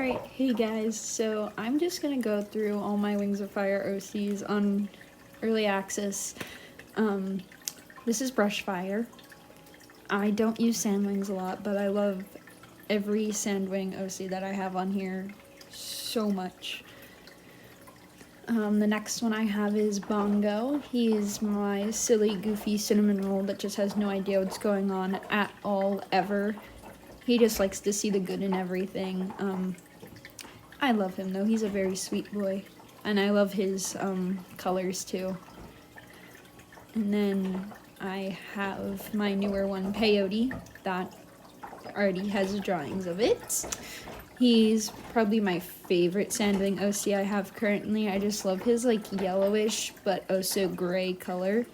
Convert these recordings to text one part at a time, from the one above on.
Alright, hey guys, so I'm just gonna go through all my Wings of Fire OCs on early access. This is Brushfire. I don't use Sandwings a lot, but I love every Sandwing OC that I have on here so much. The next one I have is Bongo. He's my silly, goofy cinnamon roll that just has no idea what's going on at all, ever. He just likes to see the good in everything. I love him though, he's a very sweet boy. And I love his colors too. And then I have my newer one, Peyote, that already has drawings of it. He's probably my favorite Sandwing OC I have currently. I just love his like yellowish but also gray color.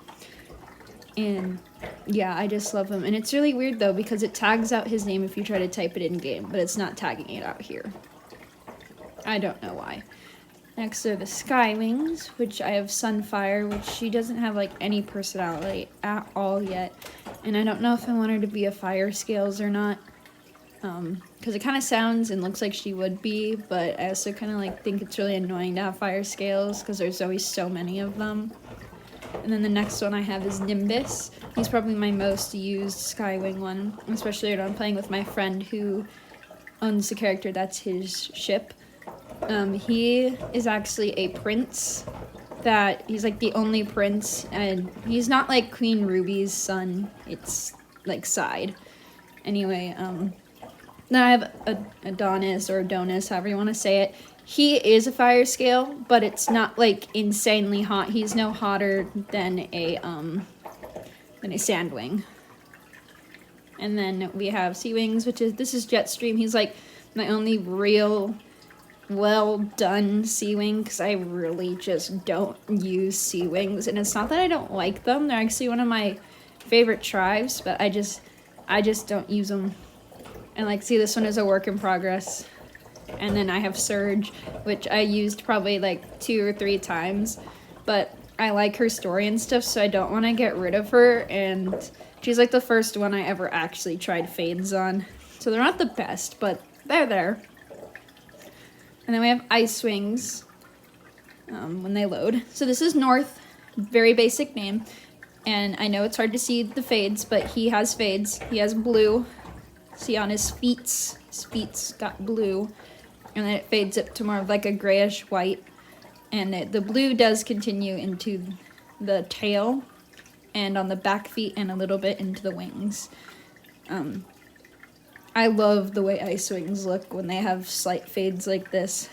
And yeah, I just love him. And it's really weird though because it tags out his name if you try to type it in game, but it's not tagging it out here. I don't know why. Next are the Skywings, which I have Sunfire, which she doesn't have like any personality at all yet. And I don't know if I want her to be a Fire Scales or not. Because it kind of sounds and looks like she would be, but I also kind of like think it's really annoying to have Fire Scales because there's always so many of them. And then the next one I have is Nimbus. He's probably my most used Skywing one, especially when I'm playing with my friend who owns the character that's his ship. He is actually a prince, he's like the only prince, and he's not like Queen Ruby's son, it's like side. Anyway, then I have Adonis, or Adonis, however you want to say it. He is a fire scale, but it's not like insanely hot. He's no hotter than a Sandwing. And then we have Seawings, this is Jetstream. He's like my only real well done Seawing, because I really just don't use Seawings. And it's not that I don't like them, they're actually one of my favorite tribes, but I just don't use them. And like, see, this one is a work in progress. And then I have Surge, which I used probably like 2 or 3 times, but I like her story and stuff, so I don't want to get rid of her. And she's like the first one I ever actually tried fades on, so they're not the best, but they're there. And then we have Ice Wings when they load. So this is North, very basic name. And I know it's hard to see the fades, but he has fades. He has blue. See on his feet's got blue. And then it fades up to more of like a grayish white. And the blue does continue into the tail and on the back feet and a little bit into the wings. I love the way Ice Wings look when they have slight fades like this.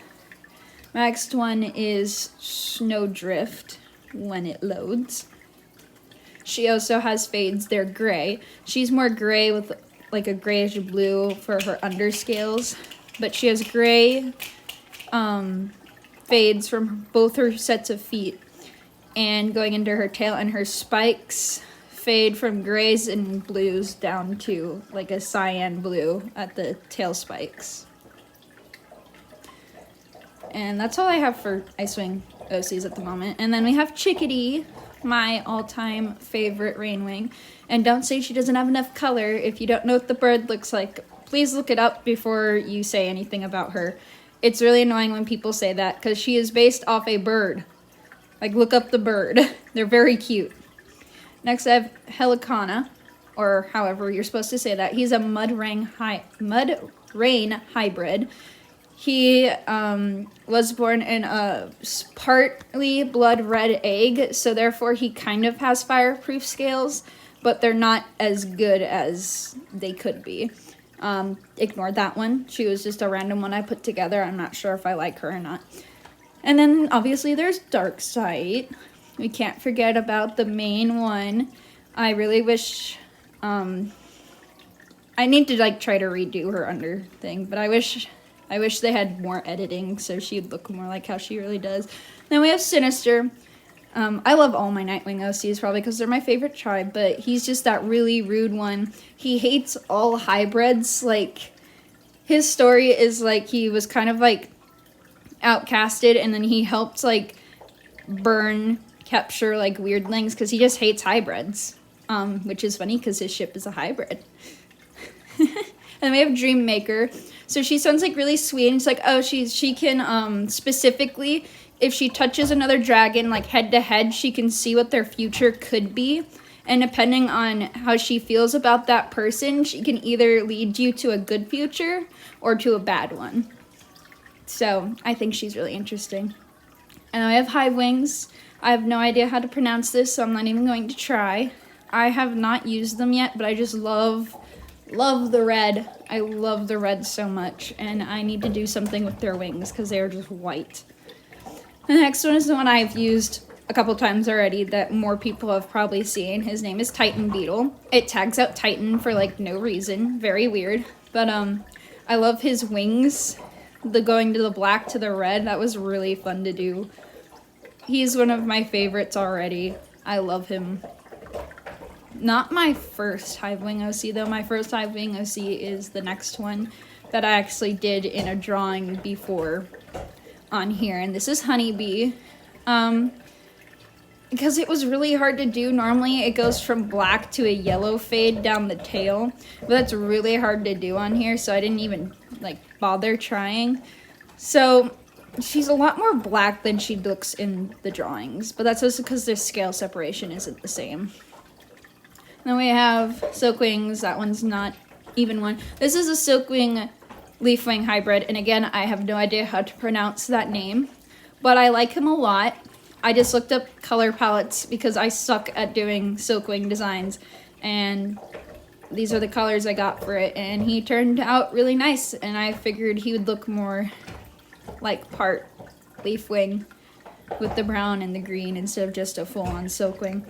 Next one is Snowdrift when it loads. She also has fades, they're gray. She's more gray with like a grayish blue for her underscales, but she has gray fades from both her sets of feet and going into her tail, and her spikes fade from grays and blues down to like a cyan blue at the tail spikes. And that's all I have for Icewing OCs at the moment. And then we have Chickadee, my all-time favorite Rainwing. And don't say she doesn't have enough color. If you don't know what the bird looks like, please look it up before you say anything about her. It's really annoying when people say that, because she is based off a bird. Like, look up the bird. They're very cute. Next I have Helicona, or however you're supposed to say that. He's a mud rain hybrid. He was born in a partly blood red egg, so therefore he kind of has fireproof scales, but they're not as good as they could be. Ignore that one. She was just a random one I put together. I'm not sure if I like her or not. And then obviously there's Darksight. We can't forget about the main one. I really wish, I need to like try to redo her under thing, but I wish they had more editing so she'd look more like how she really does. Then we have Sinister. I love all my Nightwing OCs probably because they're my favorite tribe, but he's just that really rude one. He hates all hybrids. Like, his story is like he was kind of like outcasted, and then he helped like capture like weirdlings because he just hates hybrids, which is funny because his ship is a hybrid. And we have Dreammaker, So she sounds like really sweet, and it's like, oh, she can specifically, if she touches another dragon like head to head, she can see what their future could be. And depending on how she feels about that person, she can either lead you to a good future or to a bad one. So I think she's really interesting. And I have hive wings. I have no idea how to pronounce this, so I'm not even going to try. I have not used them yet, but I just love the red. I love the red so much, and I need to do something with their wings because they are just white. The next one is the one I've used a couple times already that more people have probably seen. His name is Titan Beetle. It tags out Titan for like no reason. Very weird. But I love his wings. The going to the black to the red, that was really fun to do. He's one of my favorites already. I love him. Not my first hive wing OC though. My first hive wing OC is the next one that I actually did in a drawing before on here, and this is Honeybee. Because it was really hard to do. Normally it goes from black to a yellow fade down the tail, but that's really hard to do on here, so I didn't even like bother trying. So she's a lot more black than she looks in the drawings, but that's also because their scale separation isn't the same. Then we have Silkwings. That one's not even one. This is a Silkwing Leafwing hybrid, and again, I have no idea how to pronounce that name, but I like him a lot. I just looked up color palettes because I suck at doing Silkwing designs, and these are the colors I got for it, and he turned out really nice, and I figured he would look more like part Leafwing with the brown and the green instead of just a full-on Silkwing.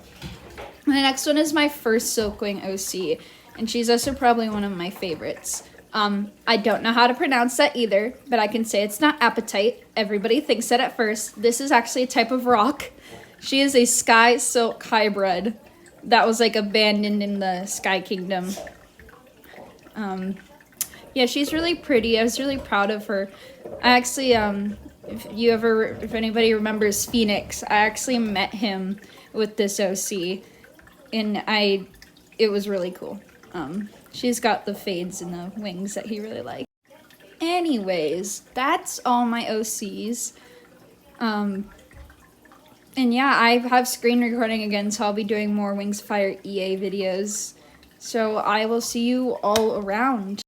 And the next one is my first Silkwing OC, and she's also probably one of my favorites. I don't know how to pronounce that either, but I can say it's not apatite. Everybody thinks that at first. This is actually a type of rock. She is a sky silk hybrid that was like abandoned in the Sky Kingdom. Yeah, she's really pretty. I was really proud of her. I actually, if anybody remembers Phoenix, I actually met him with this OC, and it was really cool. She's got the fades in the wings that he really liked. Anyways, that's all my OCs. And yeah, I have screen recording again, so I'll be doing more Wings of Fire EA videos. So I will see you all around.